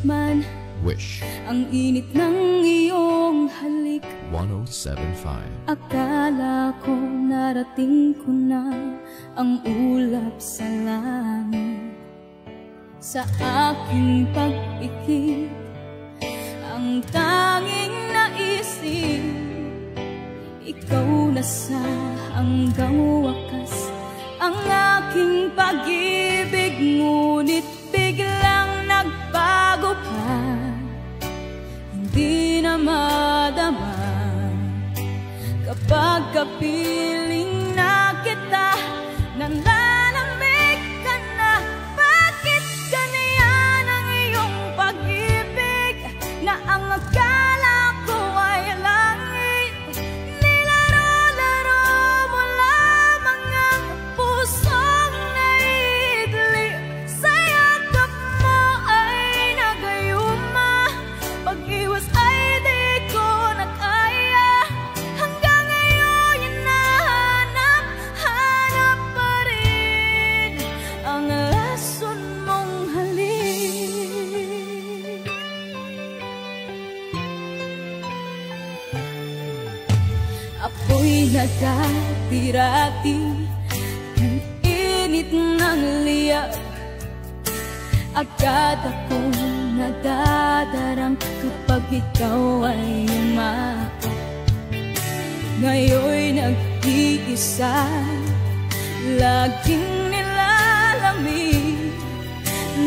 man Wish ang init ng iyong halik. 107.5. Akala ko narating ko na ang ulap sa langit. Sa aking pag-ikip, ang tanging naisip, ikaw na sa hanggang wakas ang aking pag-ibig. Ngunit biglang nagbago ka, hindi na madama kapag kapiling na kita. Nanlalamig ka na, bakit ganyan ang iyong pag-ibig na ang akala ko ay langit? Nilaro-laro mo lamang ang pusong naidlip. Sa yakap mo ay nagayuma, pag-iwas ay di ko na kaya. Hanggang ngayon hinahanap pa rin ang lason mong halik. Ako'y nagkatirati ng init ng liyak. Agad akong nadadarang kapag ikaw ay umakap. Ngayon'y nag-iisa, laging nilalamig.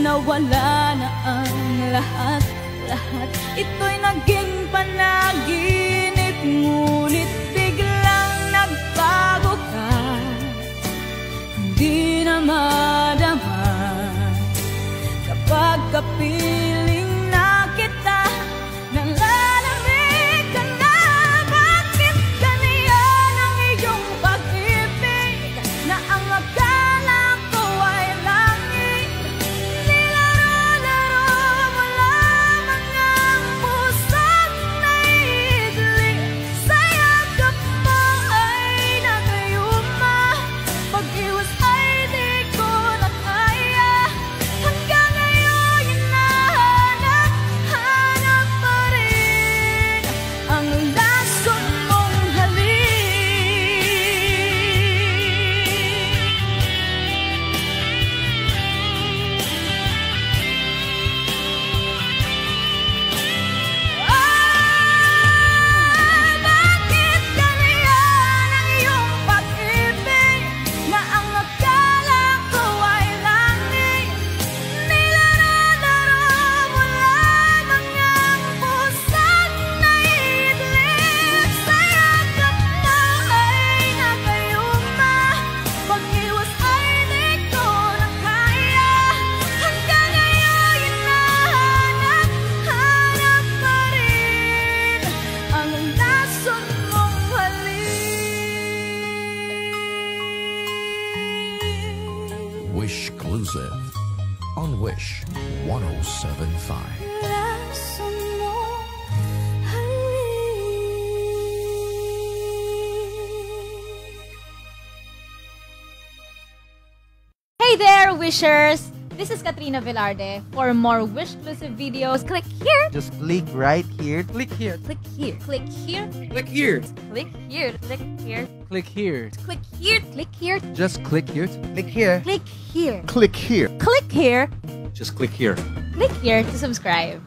Nawala na ang lahat-lahat, ito'y naging panaginip. Ngunit biglang nagbago ka, hindi na madama kapag kapiling na kita. Nanlalamig ka na, bakit ganyan ang iyong pag-ibig na ang akala ko ay langit? Nilaro-laro mo lamang ang pusong naidlip. Sa yakap mo ay nagayuma, pag-iwas ay di ko na kaya. Hanggang ngayon hinahanap pa rin ang lason mong halik. Bakit ganyan ang iyong pag-ibig na ang akala ko ay langit? Nilaro-laro mo lamang ang pusong naidlip. Sa yakap mo ay nagayuma, pag-iwas ay di ko na kaya. Hanggang ngayon hinahanap pa rin ang lason mong halik. Wish Exclusive on Wish 107.5. Lason mong halik. Hey there, Wishers! This is Katrina Velarde. For more Wish-exclusive videos, click here, Just click right here. Click here. click here, click here, Click here. click here, click here, Click here. click here, click here, Just click here. Click here. click here, Click here. click here, Just click here. click here to subscribe.